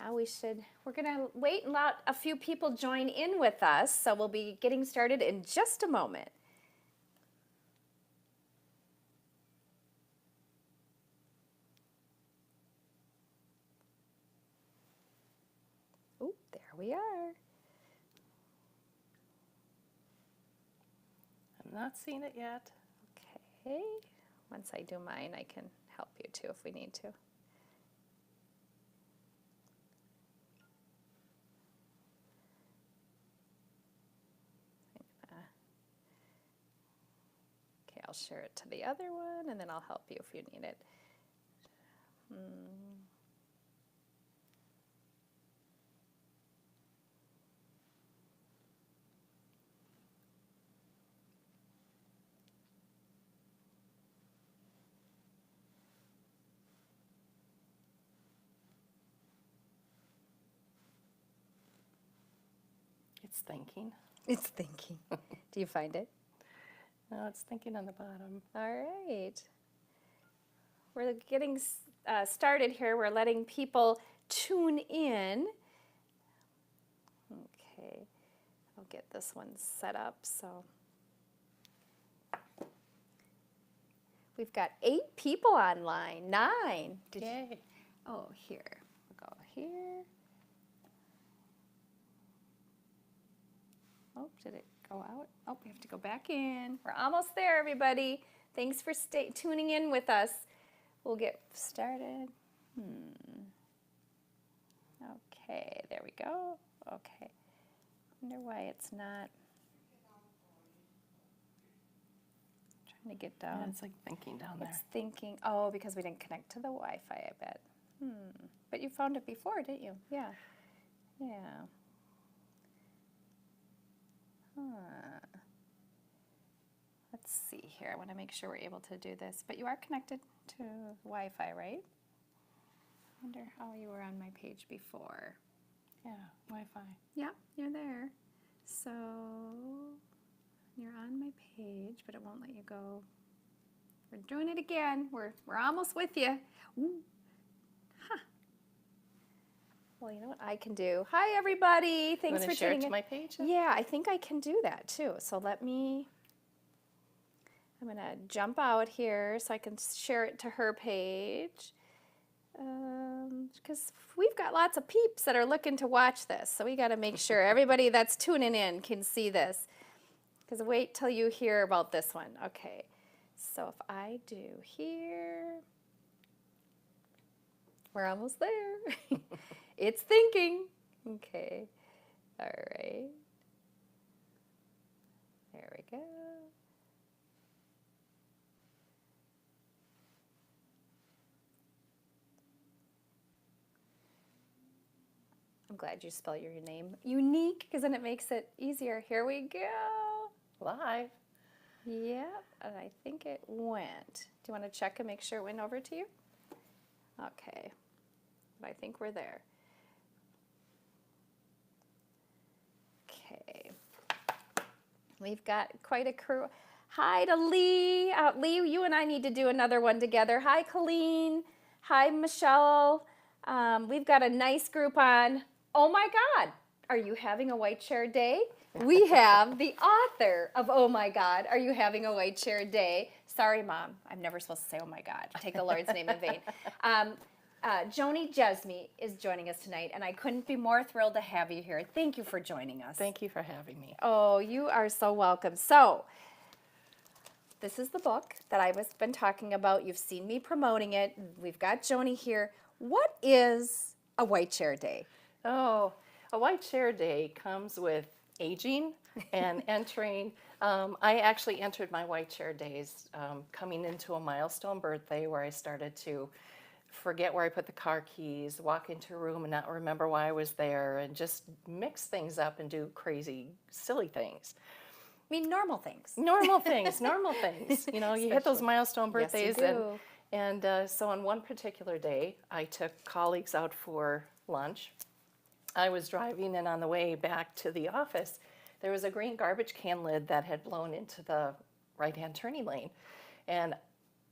Now we're going to wait and let a few people join in with us, so we'll be getting started in just a moment. Oh, there we are. I'm not seeing it yet. Okay. Once I do mine, I can help you too if we need to. Okay, I'll share it to the other one, and then I'll help you if you need it. It's thinking. It's thinking. Do you find it? No, it's thinking on the bottom. All right. We're getting started here. We're letting people tune in. Okay. I'll get this one set up. So we've got 8 people online. 9. Yay. Oh, here. We'll go here. Oh, did it go out? Oh, we have to go back in. We're almost there, everybody. Thanks for tuning in with us. We'll get started. Okay, there we go. Okay. Wonder why it's not trying to get down. Yeah, it's like thinking down there. It's thinking. Oh, because we didn't connect to the Wi-Fi, I bet. But you found it before, didn't you? Yeah. Yeah. Let's see here. I want to make sure we're able to do this. But you are connected to Wi-Fi, right? I wonder how you were on my page before. Yeah, Wi-Fi. Yeah, you're there. So you're on my page, but it won't let you go. We're doing it again. We're almost with you. Ooh. Huh. Well, you know what I can do? Hi, everybody. Thanks for share it tuning to in. my page? Yeah, I think I can do that too. So I'm going to jump out here so I can share it to her page. Because we've got lots of peeps that are looking to watch this. So we got to make sure everybody that's tuning in can see this. Because wait till you hear about this one. Okay. So if I do here, we're almost there. It's thinking. Okay. All right. There we go. I'm glad you spell your name unique, because then it makes it easier. Here we go. Live. Yep, and I think it went. Do you want to check and make sure it went over to you? Okay, but I think we're there. Okay, we've got quite a crew. Hi to Lee. Lee, you and I need to do another one together. Hi, Colleen. Hi, Michelle. We've got a nice group on. Oh my God, are you having a white chair day? We have the author of Oh My God, Are You Having a White Chair Day? Sorry, Mom, I'm never supposed to say oh my God. Take the Lord's name in vain. Joni Jesmi is joining us tonight, and I couldn't be more thrilled to have you here. Thank you for joining us. Thank you for having me. Oh, you are so welcome. So, this is the book that I've been talking about. You've seen me promoting it. We've got Joni here. What is a white chair day? Oh, a white chair day comes with aging and entering. I actually entered my white chair days coming into a milestone birthday where I started to forget where I put the car keys, walk into a room and not remember why I was there, and just mix things up and do crazy, silly things. I mean, normal things. Normal things, normal things. You know, you hit those milestone birthdays. Yes, you do. And so on one particular day, I took colleagues out for lunch. I was driving, and on the way back to the office, there was a green garbage can lid that had blown into the right-hand turning lane. And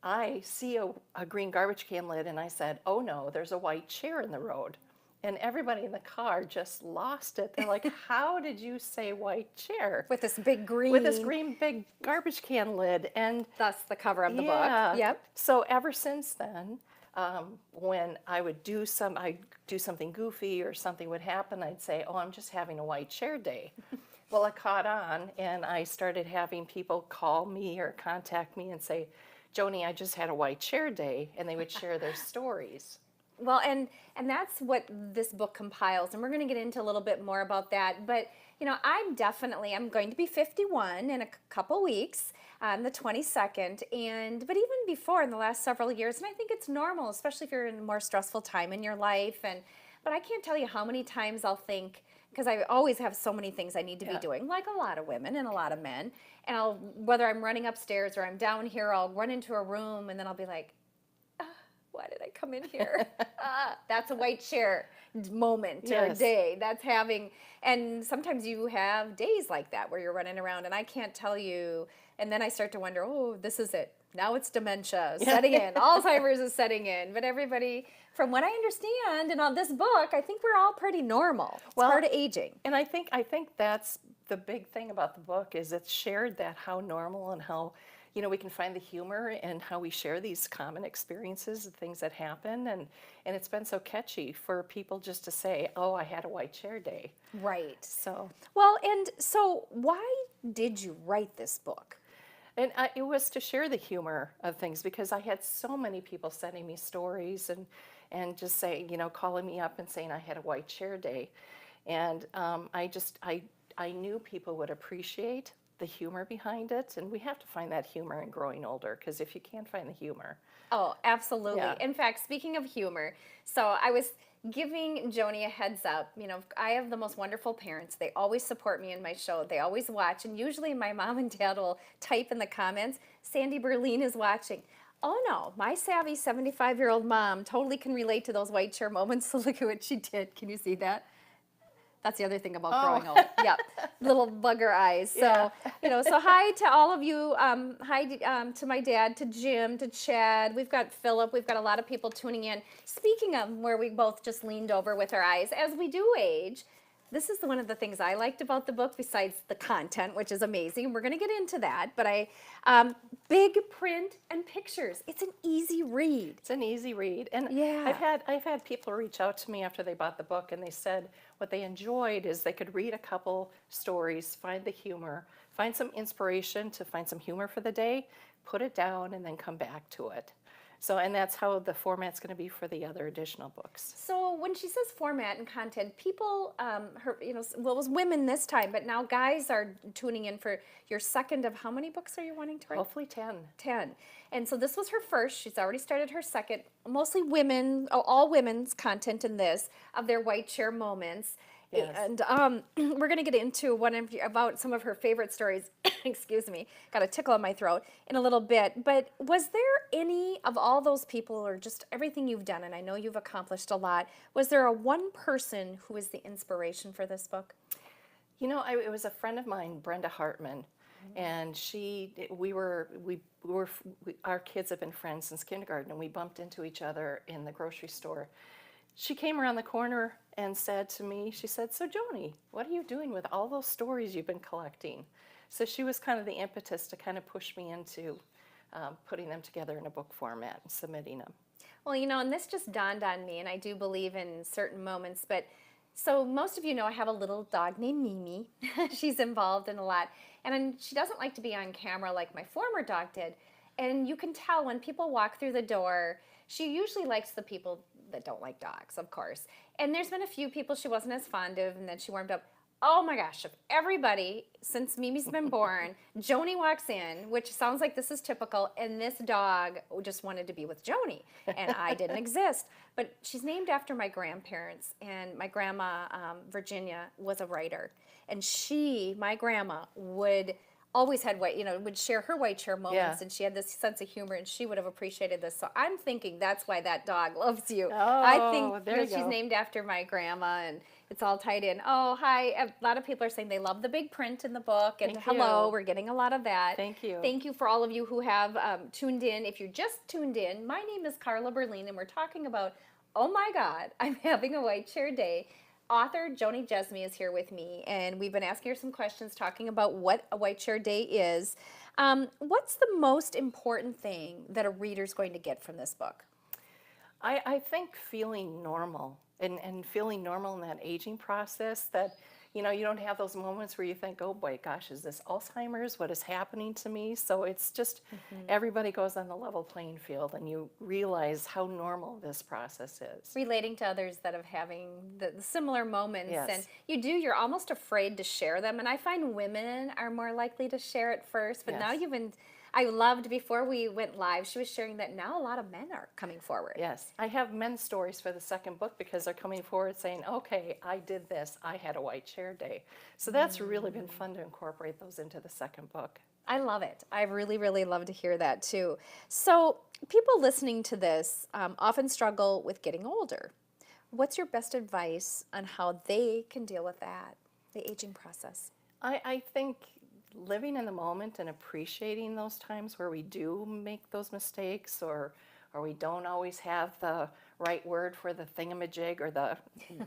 I see a green garbage can lid, and I said, oh no, there's a white chair in the road. And everybody in the car just lost it. They're like, how did you say white chair? With this big green. With this green big garbage can lid. And That's the cover of the yeah. book. Yep. So ever since then, when I'd do something goofy or something would happen, I'd say, oh, I'm just having a white chair day. Well, it caught on, and I started having people call me or contact me and say, Joni, I just had a white chair day, and they would share their stories. Well, and that's what this book compiles, and we're going to get into a little bit more about that. But you know, I'm going to be 51 in a couple weeks, on the 22nd, but even before, in the last several years, and I think it's normal, especially if you're in a more stressful time in your life. But I can't tell you how many times I'll think, because I always have so many things I need to be doing, like a lot of women and a lot of men. And whether I'm running upstairs or I'm down here, I'll run into a room, and then I'll be like, why did I come in here? That's a white chair moment or a day. That's having, and sometimes you have days like that where you're running around and I can't tell you, and then I start to wonder, oh, this is it. Now it's dementia setting in. Alzheimer's is setting in. But everybody, from what I understand, and on this book, I think we're all pretty normal. It's part of aging. And I think that's the big thing about the book, is it's shared that how normal and how, you know, we can find the humor and how we share these common experiences and things that happen. And it's been so catchy for people just to say, oh, I had a white chair day. Right. So. Well, and so why did you write this book? And it was to share the humor of things, because I had so many people sending me stories and just saying, you know, calling me up and saying I had a white chair day. And I knew people would appreciate the humor behind it, and we have to find that humor in growing older, because if you can't find the humor. Oh, absolutely. Yeah. In fact, speaking of humor, so I was giving Joni a heads up. You know, I have the most wonderful parents. They always support me in my show. They always watch, and usually my mom and dad will type in the comments, Sandy Berlin is watching. Oh no, my savvy 75-year-old mom totally can relate to those white chair moments. So look at what she did. Can you see that? That's the other thing about growing old. Yep, little bugger eyes. So, you know, so hi to all of you. Hi to my dad, to Jim, to Chad. We've got Philip. We've got a lot of people tuning in. Speaking of where we both just leaned over with our eyes, as we do age, this is one of the things I liked about the book, besides the content, which is amazing. We're going to get into that, but big print and pictures. It's an easy read. It's an easy read, and I've had people reach out to me after they bought the book, and they said what they enjoyed is they could read a couple stories, find the humor, find some inspiration to find some humor for the day, put it down, and then come back to it. So, and that's how the format's going to be for the other additional books. So when she says format and content, people, it was women this time, but now guys are tuning in for your second of how many books are you wanting to write? Hopefully 10. 10. And so this was her first. She's already started her second. Mostly women, all women's content in this, of their white chair moments. Yes. And we're going to get into about some of her favorite stories. Excuse me, got a tickle in my throat in a little bit. But was there any of all those people, or just everything you've done, and I know you've accomplished a lot, was there a one person who was the inspiration for this book? You know, it was a friend of mine, Brenda Hartman, and our kids have been friends since kindergarten, and we bumped into each other in the grocery store. She came around the corner and said to me, she said, so Joni, what are you doing with all those stories you've been collecting? So she was kind of the impetus to kind of push me into putting them together in a book format and submitting them. Well, you know, and this just dawned on me, and I do believe in certain moments, but so most of you know I have a little dog named Mimi. She's involved in a lot, and she doesn't like to be on camera like my former dog did, and you can tell when people walk through the door, she usually likes the people that don't like dogs, of course. And there's been a few people she wasn't as fond of, and then she warmed up. Oh my gosh, if everybody, since Mimi's been born, Joni walks in, which sounds like this is typical, and this dog just wanted to be with Joni, and I didn't exist. But she's named after my grandparents, and my grandma, Virginia, was a writer. And my grandma, would share her white chair moments, and she had this sense of humor, and she would have appreciated this. So I'm thinking that's why that dog loves you. Oh, I think there you she's go. named after my grandma, and it's all tied in. Oh, hi. A lot of people are saying they love the big print in the book, and hello, we're getting a lot of that. Thank you. Thank you for all of you who have tuned in. If you're just tuned in, my name is Carla Berlin, and we're talking about Oh my God, I'm having a white chair day. Author Joni Jesme is here with me, and we've been asking her some questions talking about what a white chair day is. What's the most important thing that a reader's going to get from this book? I think feeling normal and feeling normal in that aging process that, you don't have those moments where you think, oh boy, gosh, is this Alzheimer's? What is happening to me? So it's just everybody goes on the level playing field and you realize how normal this process is. Relating to others that are having the similar moments, Yes. and you're almost afraid to share them, and I find women are more likely to share it first, but now Yes. I loved before we went live, she was sharing that now a lot of men are coming forward. Yes, I have men's stories for the second book because they're coming forward saying, okay, I did this, I had a white chair day. So that's really been fun to incorporate those into the second book. I love it. I really, really love to hear that too. So people listening to this often struggle with getting older. What's your best advice on how they can deal with that, the aging process? I think living in the moment and appreciating those times where we do make those mistakes or we don't always have the right word for the thingamajig or the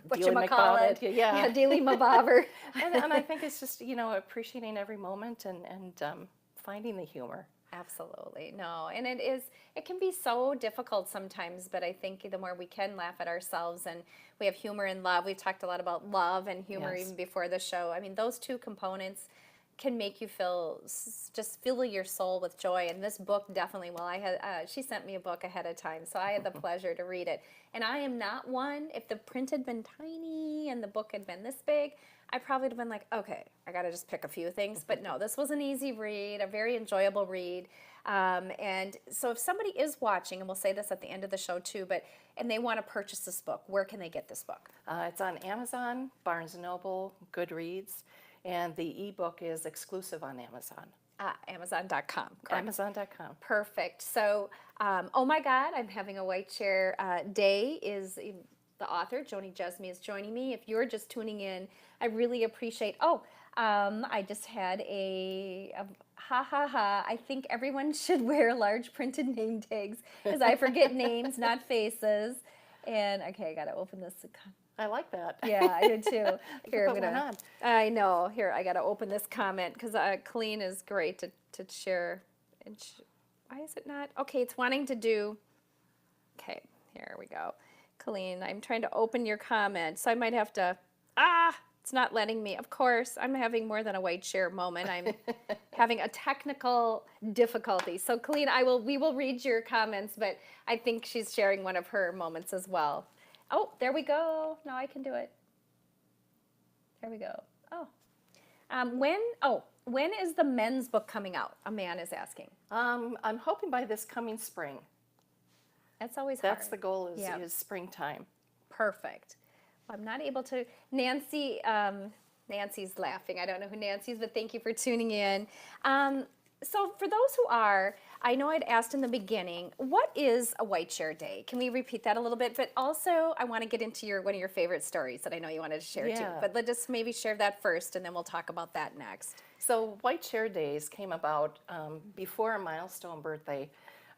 Whatchamacallit. yeah. Dealy-mabobber. And I think it's just, appreciating every moment and finding the humor. Absolutely. No, and it can be so difficult sometimes, but I think the more we can laugh at ourselves, and we have humor and love. We've talked a lot about love and humor Yes. even before the show. I mean, those two components can make you just fill your soul with joy. And this book definitely, well, she sent me a book ahead of time, so I had the pleasure to read it. And I am not one, if the print had been tiny and the book had been this big, I probably would have been like, okay, I got to just pick a few things. But no, this was an easy read, a very enjoyable read. And so if somebody is watching, and we'll say this at the end of the show too, and they want to purchase this book, where can they get this book? It's on Amazon, Barnes & Noble, Goodreads, and the ebook is exclusive on Amazon. Amazon.com. Correct. Amazon.com. Perfect. So, oh my God, I'm having a white chair day is the author, Joni Jesme, is joining me. If you're just tuning in, I really appreciate, I just had a ha ha ha. I think everyone should wear large printed name tags because I forget names, not faces. And okay, I got to open this. I like that. Yeah, I do too. Here, Put one on. I know. Here, I got to open this comment because Colleen is great to share. And why is it not? Okay, it's wanting to do. Okay, here we go. Colleen, I'm trying to open your comment, so I might have to. It's not letting me. Of course, I'm having more than a white chair moment. I'm having a technical difficulty. So, Colleen, we will read your comments, but I think she's sharing one of her moments as well. Oh, there we go. Now I can do it. There we go. When is the men's book coming out? A man is asking. I'm hoping by this coming spring. That's always hard. That's the goal is, Yeah. is springtime. Perfect. Well, I'm not able to. Nancy's laughing. I don't know who Nancy is, but thank you for tuning in. So for those who are, I know I'd asked in the beginning, what is a white chair day? Can we repeat that a little bit? But also, I want to get into one of your favorite stories that I know you wanted to share too. Yeah. But let's just maybe share that first, and then we'll talk about that next. So White Chair Days came about before a milestone birthday.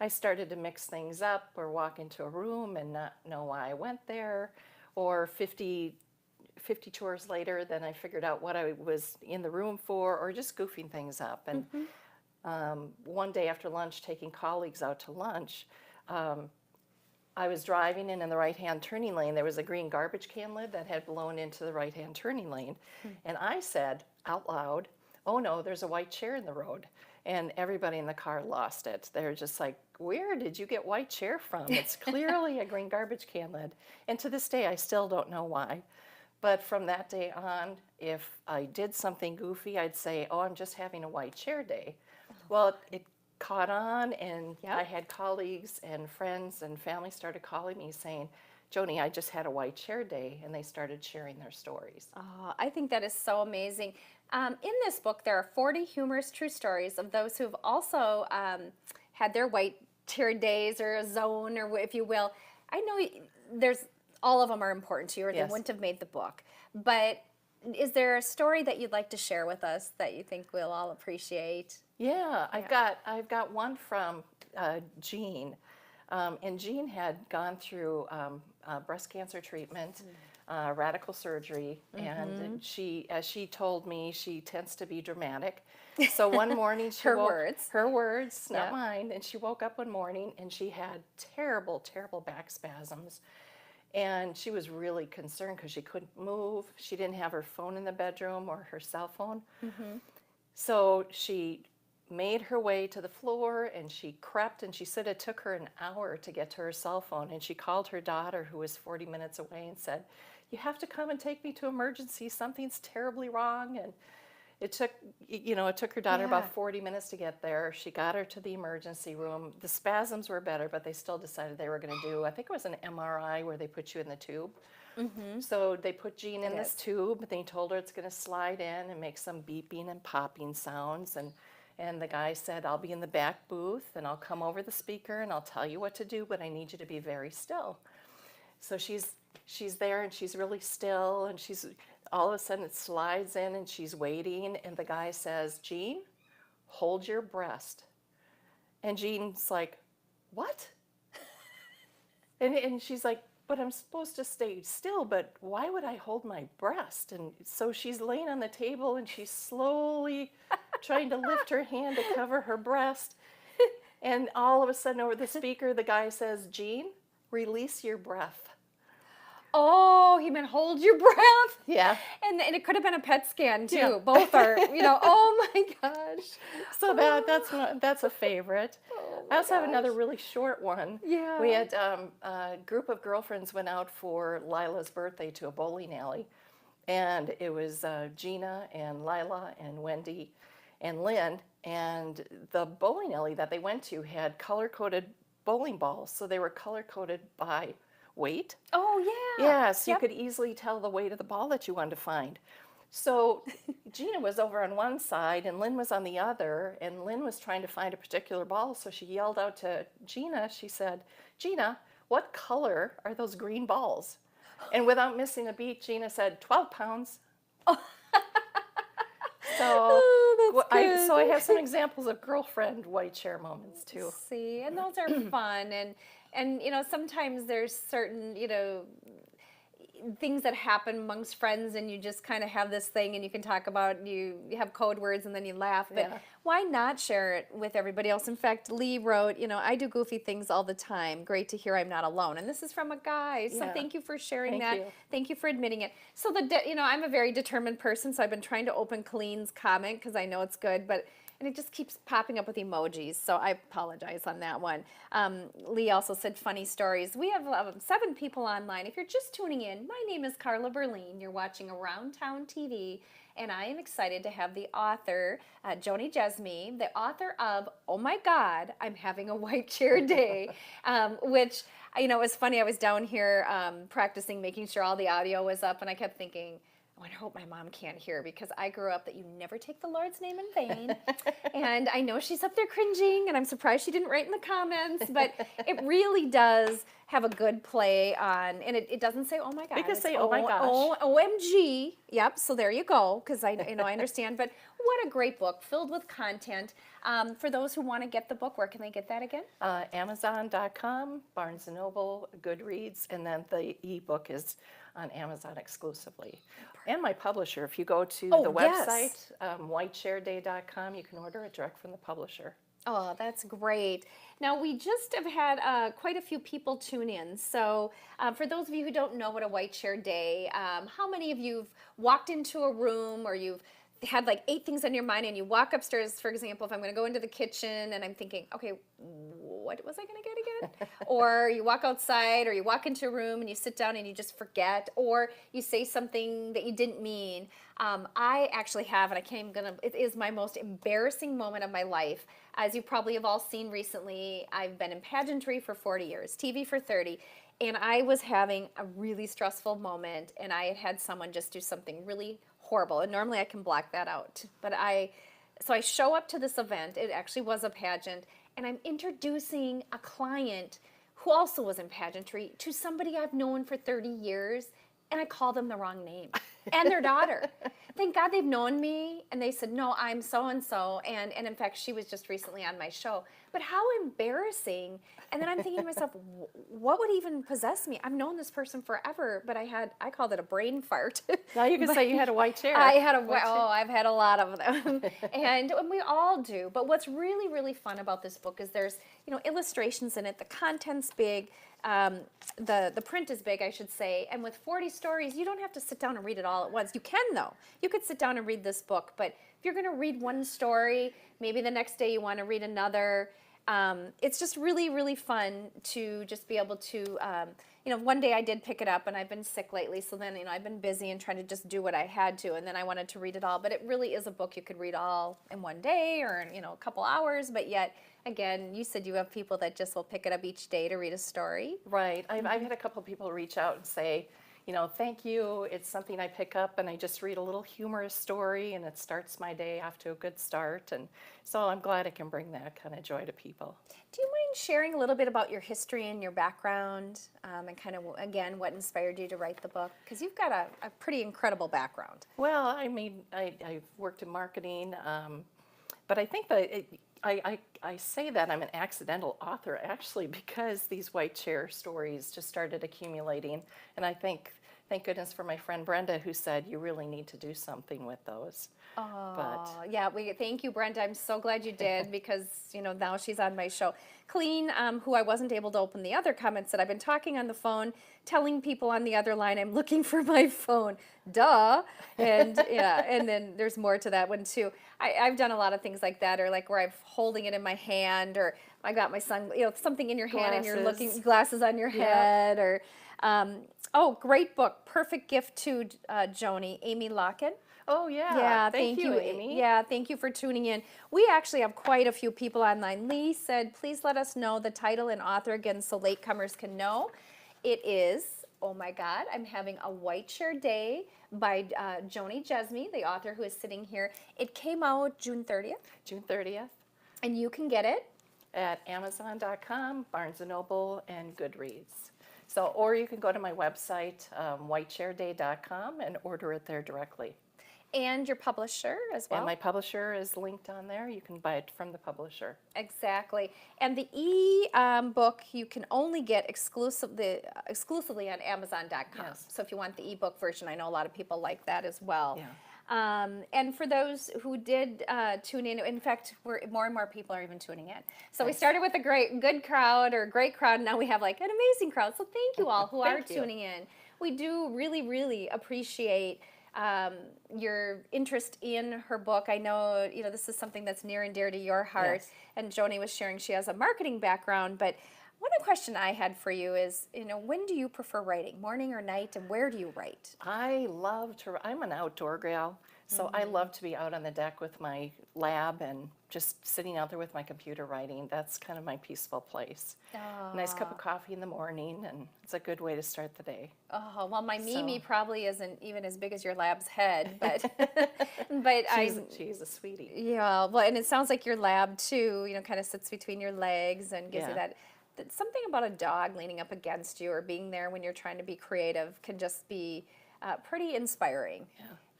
I started to mix things up or walk into a room and not know why I went there, or 50 chores later, then I figured out what I was in the room for, or just goofing things up. And one day after lunch, taking colleagues out to lunch, I was driving, and in the right-hand turning lane, there was a green garbage can lid that had blown into the right-hand turning lane. And I said out loud, oh no, there's a white chair in the road. And everybody in the car lost it. They're just like, where did you get white chair from? It's clearly a green garbage can lid. And to this day, I still don't know why. But from that day on, if I did something goofy, I'd say, oh, I'm just having a white chair day. Well, it caught on, and Yep. I had colleagues and friends and family started calling me saying, Joni, I just had a white chair day, and they started sharing their stories. Oh, I think that is so amazing. In this book, there are 40 humorous true stories of those who've also had their white chair days or a zone, or if you will. I know all of them are important to you, or they Yes. wouldn't have made the book. But is there a story that you'd like to share with us that you think we'll all appreciate? Yeah, I've got one from Jean, and Jean had gone through breast cancer treatment, radical surgery, and she, as she told me, she tends to be dramatic. So one morning she Her woke, words. her words, not Yeah. mine, and she woke up one morning and she had terrible, terrible back spasms. And she was really concerned because she couldn't move. She didn't have her phone in the bedroom or her cell phone. So she made her way to the floor and she crept, and she said it took her an hour to get to her cell phone. And she called her daughter, who was 40 minutes away, and said, "You have to come and take me to emergency. Something's terribly wrong." And it took her daughter about 40 minutes to get there. She got her to the emergency room. The spasms were better, but they still decided they were going to do, I think it was an MRI where they put you in the tube. So they put Jean in this tube. They told her it's going to slide in and make some beeping and popping sounds. And the guy said, "I'll be in the back booth and I'll come over the speaker and I'll tell you what to do, but I need you to be very still." So she's there and she's really still, and she's all of a sudden it slides in and she's waiting, and the guy says, "Jean, hold your breast." And Jean's like, "What?" And she's like, "But I'm supposed to stay still, but why would I hold my breast?" And so she's laying on the table and she's slowly trying to lift her hand to cover her breast. And all of a sudden over the speaker, the guy says, "Jean, release your breath." Oh, he meant hold your breath. Yeah. And it could have been a PET scan too. Yeah. Both are, oh my gosh. So that's a favorite. I also have another really short one. Yeah. We had a group of girlfriends went out for Lila's birthday to a bowling alley, and it was Gina and Lila and Wendy and Lynn, and the bowling alley that they went to had color-coded bowling balls, so they were color-coded by weight. Oh yeah. Yes, you could easily tell the weight of the ball that you wanted to find. So Gina was over on one side and Lynn was on the other, and Lynn was trying to find a particular ball, so she yelled out to Gina, she said, "Gina, what color are those green balls?" And without missing a beat, Gina said, "12 pounds." So, that's I have some examples of girlfriend white chair moments too. See, and those are fun, and sometimes there's certain things that happen amongst friends, and you just kind of have this thing, and you can talk about, you have code words, and then you laugh. But why not share it with everybody else? In fact, Lee wrote, "I do goofy things all the time. Great to hear I'm not alone." And this is from a guy. So thank you for sharing that. you. Thank you for admitting it. So I'm a very determined person, so I've been trying to open Colleen's comment because I know it's good, and it just keeps popping up with emojis, so I apologize on that one. Lee also said funny stories. We have 7 people online. If you're just tuning in, my name is Carla Berlin. You're watching Around Town TV, and I am excited to have the author, Joni Jesme, the author of Oh My God, I'm Having a White Chair Day, which, it was funny. I was down here practicing, making sure all the audio was up, and I kept thinking, I hope my mom can't hear, because I grew up that you never take the Lord's name in vain. And I know she's up there cringing, and I'm surprised she didn't write in the comments, but it really does have a good play on, and it doesn't say, oh my God. We can say, oh my gosh. OMG. Yep, so there you go, because I understand. But what a great book, filled with content. For those who want to get the book, where can they get that again? Amazon.com, Barnes & Noble, Goodreads, and then the ebook is on Amazon exclusively. And my publisher, if you go to the website, whitechairday.com, you can order it direct from the publisher. Oh, that's great. Now, we just have had quite a few people tune in. So for those of you who don't know what a white chair day, how many of you have walked into a room, or you've had like 8 things on your mind, and you walk upstairs, for example, if I'm going to go into the kitchen and I'm thinking, okay, what was I going to get again? Or you walk outside, or you walk into a room and you sit down and you just forget, or you say something that you didn't mean. I actually have, and it is my most embarrassing moment of my life. As you probably have all seen recently, I've been in pageantry for 40 years, TV for 30, and I was having a really stressful moment, and I had someone just do something really horrible, and normally I can block that out. But so I show up to this event. It actually was a pageant, and I'm introducing a client who also was in pageantry to somebody I've known for 30 years, and I call them the wrong name, and their daughter. Thank God they've known me, and they said, no, I'm so-and-so, and in fact, she was just recently on my show. but how embarrassing. And then I'm thinking to myself, what would even possess me? I've known this person forever, but I called it a brain fart. Now you can But say you had a white chair. I had White chair. I've had a lot of them. And we all do. But what's really, really fun about this book is there's, illustrations in it. The content's big. The print is big, I should say. And with 40 stories, you don't have to sit down and read it all at once. You can, though. You could sit down and read this book. But if you're going to read one story, maybe the next day you want to read another. It's just really, really fun to just be able to, one day I did pick it up, and I've been sick lately, so then, I've been busy and trying to just do what I had to, and then I wanted to read it all. But it really is a book you could read all in one day or in, a couple hours, but yet, again, you said you have people that just will pick it up each day to read a story. Right. I've had a couple people reach out and say, thank you. It's something I pick up and I just read a little humorous story and it starts my day off to a good start. And so I'm glad I can bring that kind of joy to people. Do you mind sharing a little bit about your history and your background and kind of, again, what inspired you to write the book? Because you've got a pretty incredible background. Well, I mean, I've worked in marketing, but I think that I say that I'm an accidental author actually because these white chair stories just started accumulating, and I think, thank goodness for my friend Brenda who said you really need to do something with those. Oh, yeah, thank you, Brenda. I'm so glad you did because, now she's on my show. Colleen, who I wasn't able to open the other comments that I've been talking on the phone, telling people on the other line I'm looking for my phone. Duh. And yeah, and then there's more to that one too. I've done a lot of things like that, or like where I'm holding it in my hand, or I got my son, something in your hand and you're looking, glasses on your head, or, great book, perfect gift to Joni, Amy Locken. Oh, yeah. Yeah, thank you, Amy. Yeah, thank you for tuning in. We actually have quite a few people online. Lee said, please let us know the title and author again so latecomers can know. It is, oh my God, I'm having a white chair day by Joni Jesme, the author who is sitting here. It came out June 30th. June 30th. And you can get it at Amazon.com, Barnes & Noble, and Goodreads. So, or you can go to my website, whitechairday.com, and order it there directly. And your publisher as well. And my publisher is linked on there. You can buy it from the publisher. Exactly. And the e-book you can only get exclusively on Amazon.com. Yes. So if you want the e-book version, I know a lot of people like that as well. Yeah. And for those who did tune in fact, more and more people are even tuning in. So we started with a good crowd, or great crowd, and now we have like an amazing crowd. So thank you all who are tuning in. We do really, really appreciate your interest in her book. I know, this is something that's near and dear to your heart. Yes. And Joni was sharing she has a marketing background, but one question I had for you is, when do you prefer writing, morning or night, and where do you write? I'm an outdoor gal, so I love to be out on the deck with my lab and just sitting out there with my computer writing. That's kind of my peaceful place. Nice cup of coffee in the morning, and it's a good way to start the day. Oh, well, my Mimi probably isn't even as big as your lab's head, but she's a sweetie. Yeah, well, and it sounds like your lab too, kind of sits between your legs and gives you that something about a dog leaning up against you or being there when you're trying to be creative can just be pretty inspiring.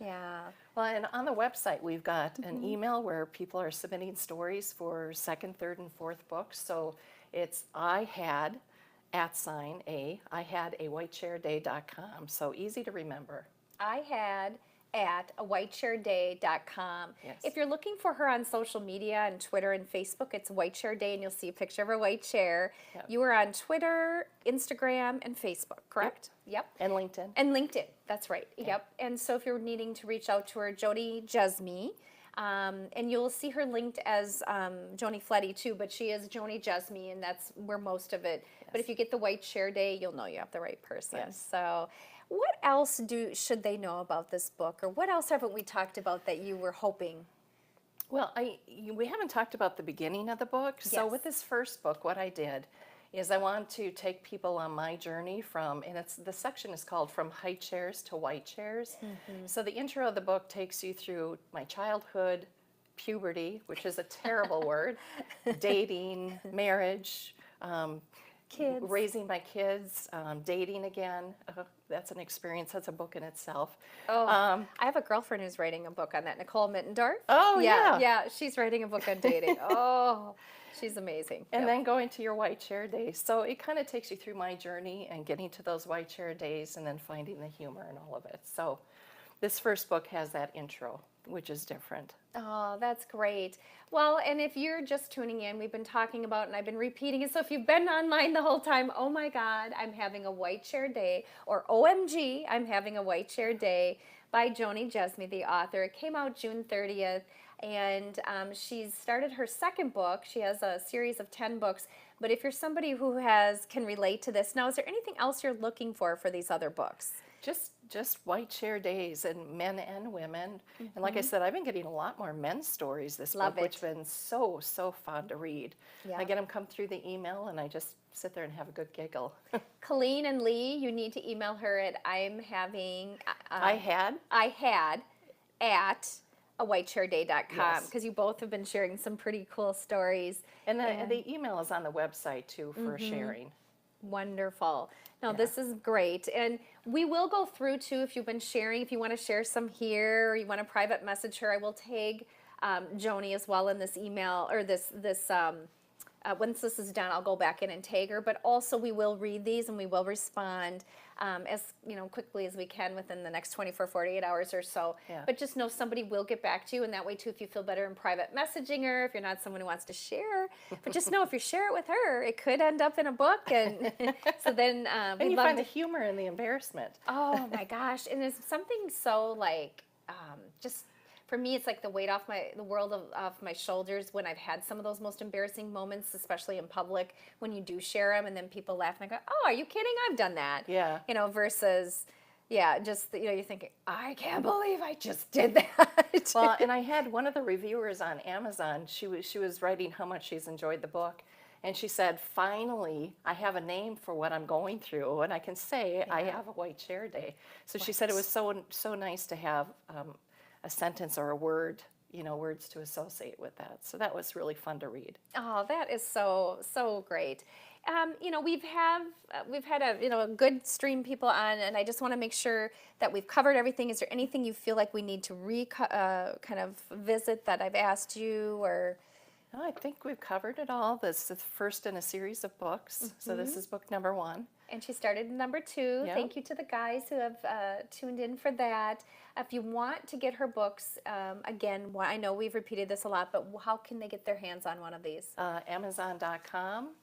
Yeah. Well, and on the website, we've got an email where people are submitting stories for second, third, and fourth books. So it's I had a whitechairday.com. So easy to remember. I had at whitechairday.com. Yes. If you're looking for her on social media and Twitter and Facebook, it's White Chair Day, and you'll see a picture of her white chair. Yep. You are on Twitter, Instagram, and Facebook, correct? Yep. And LinkedIn. And LinkedIn, that's right. Yep. And so if you're needing to reach out to her, Joni Jesme, and you'll see her linked as Joni Fletty too, but she is Joni Jesme, and that's where most of it. Yes. But if you get the White Chair Day, you'll know you have the right person. Yes. So what else should they know about this book, or what else haven't we talked about that you were hoping? Well, we haven't talked about the beginning of the book. Yes. So with this first book, what I did is I want to take people on my journey and the section is called From High Chairs to White Chairs. Mm-hmm. So the intro of the book takes you through my childhood, puberty, which is a terrible word, dating, marriage, kids, raising my kids, dating again. That's an experience. That's a book in itself. Oh, I have a girlfriend who's writing a book on that, Nicole Mittendorf. Oh, yeah. Yeah, she's writing a book on dating. Oh. She's amazing. And Yep. then going to your white chair days. So it kind of takes you through my journey and getting to those white chair days and then finding the humor in all of it. So this first book has that intro, which is different. Oh, that's great. Well, and if you're just tuning in, we've been talking about, and I've been repeating it. So if you've been online the whole time, oh my God, I'm having a white chair day, or OMG, I'm having a white chair day by Joni Jesme, the author. It came out June 30th, and she's started her second book. She has a series of 10 books. But if you're somebody who can relate to this, now, is there anything else you're looking for these other books? Just white chair days, and men and women. And like I said, I've been getting a lot more men's stories this Love book, which it. has been so, so fun to read. Yeah. I get them come through the email, and I just sit there and have a good giggle. Colleen and Lee, you need to email her at I'm having, I had at awhitechairday.com, Yes. because you both have been sharing some pretty cool stories. And the email is on the website too for sharing. Wonderful. No, Yeah. this is great. And we will go through too, if you've been sharing, if you want to share some here, or you want to private message her, I will tag Joni as well in this email, or once this is done, I'll go back in and tag her. But also, we will read these and we will respond as quickly as we can within the next 24, 48 hours or so. Yeah. But just know somebody will get back to you, and that way too, if you feel better in private messaging her, if you're not someone who wants to share. But just know if you share it with her, it could end up in a book, and so then And we'd you love find to. the humor in the embarrassment. Oh my gosh! And there's something so just. For me, it's like the weight off the world off my shoulders when I've had some of those most embarrassing moments, especially in public, when you do share them and then people laugh and I go, "Oh, are you kidding? I've done that." Yeah. Versus, yeah, just you're thinking, "I can't believe I just did that." Well, and I had one of the reviewers on Amazon. She was writing how much she's enjoyed the book, and she said, "Finally, I have a name for what I'm going through, and I can say I have a white chair day." So she said it was so nice to have a sentence or a word, words to associate with that. So that was really fun to read. Oh, that is so great. We've had a good stream people on, and I just want to make sure that we've covered everything. Is there anything you feel like we need to kind of visit that I've asked you, or? No, I think we've covered it all. This is the first in a series of books. So this is book number 1. And she started number 2. Yep. Thank you to the guys who have tuned in for that. If you want to get her books, again, I know we've repeated this a lot, but how can they get their hands on one of these? Amazon.com,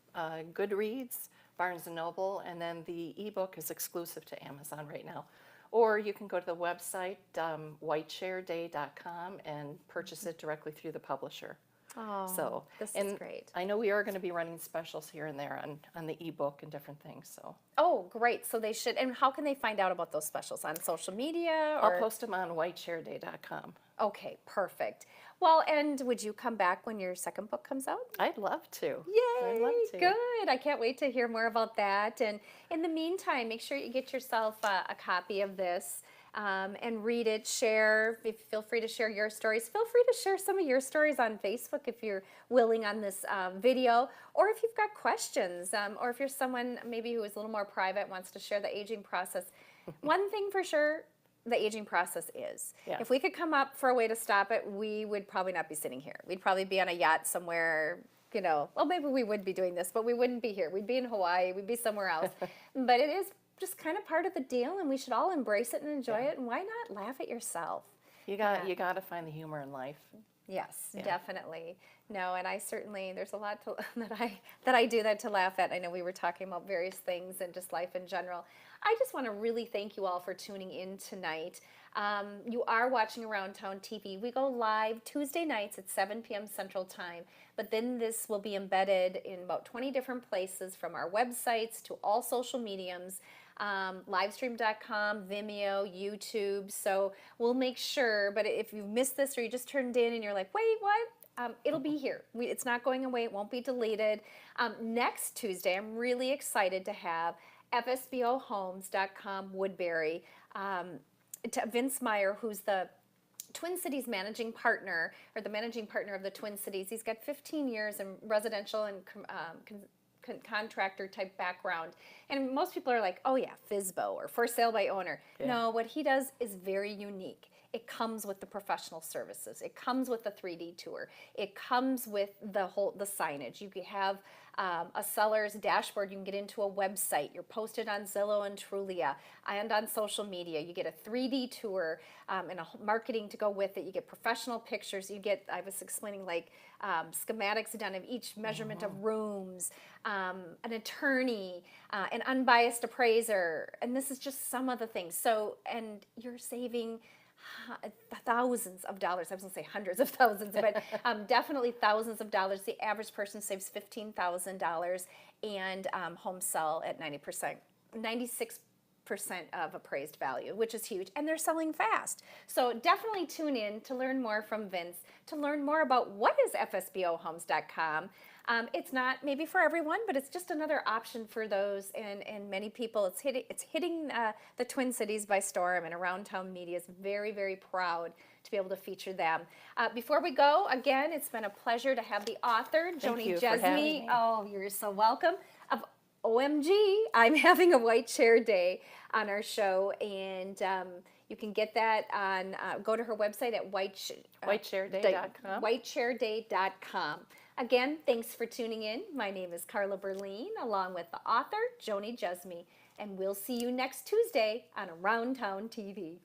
Goodreads, Barnes & Noble, and then the ebook is exclusive to Amazon right now. Or you can go to the website, whitechairday.com, and purchase it directly through the publisher. Oh, this is great. I know we are going to be running specials here and there on the ebook and different things. So Oh, great. So they should. And how can they find out about those specials? On social media? Or? I'll post them on whitechairday.com. Okay, perfect. Well, and would you come back when your second book comes out? I'd love to. Yay! I'd love to. Good. I can't wait to hear more about that. And in the meantime, make sure you get yourself a copy of this. And read it, share. Feel free to share your stories. Feel free to share some of your stories on Facebook if you're willing on this video, or if you've got questions, or if you're someone maybe who is a little more private, wants to share the aging process. One thing for sure, the aging process is. Yeah. If we could come up for a way to stop it, we would probably not be sitting here. We'd probably be on a yacht somewhere, well, maybe we would be doing this, but we wouldn't be here. We'd be in Hawaii. We'd be somewhere else. But it is just kind of part of the deal, and we should all embrace it and enjoy it. And why not laugh at yourself? You got to find the humor in life. Yes, Yeah. definitely. No, and I certainly, there's a lot that I do that to laugh at. I know we were talking about various things and just life in general. I just want to really thank you all for tuning in tonight. You are watching Around Town TV. We go live Tuesday nights at 7 p.m. Central Time, but then this will be embedded in about 20 different places, from our websites to all social mediums. Livestream.com, Vimeo, YouTube. So we'll make sure, but if you've missed this or you just turned in and you're like, wait, what? It'll be here. It's not going away. It won't be deleted. Next Tuesday, I'm really excited to have fsbohomes.com Woodbury. Vince Meyer, who's the Twin Cities managing partner, or the managing partner of the Twin Cities. He's got 15 years in residential and contractor type background. And most people are like, oh yeah, FSBO or for sale by owner. Yeah. No, what he does is very unique. It comes with the professional services. It comes with the 3D tour. It comes with the signage. You could have a seller's dashboard. You can get into a website. You're posted on Zillow and Trulia and on social media. You get a 3D tour and a marketing to go with it. You get professional pictures. You get, I was explaining, like schematics done of each measurement of rooms, an attorney, an unbiased appraiser, and this is just some of the things. So, and you're saving thousands of dollars. I was going to say hundreds of thousands, but definitely thousands of dollars. The average person saves $15,000 and homes sell at 96% of appraised value, which is huge, and they're selling fast. So definitely tune in to learn more from Vince, to learn more about what is FSBOhomes.com. It's not maybe for everyone, but it's just another option for those, and many people. It's hitting the Twin Cities by storm, and Around Town Media is very, very proud to be able to feature them. Before we go, again, it's been a pleasure to have the author, Joni Jesme. Oh, you're so welcome. Of OMG, I'm having a white chair day on our show, and you can get that on, go to her website at whitechairday.com. whitechairday.com. Again, thanks for tuning in. My name is Carla Berline, along with the author, Joni Jesme, and we'll see you next Tuesday on Around Town TV.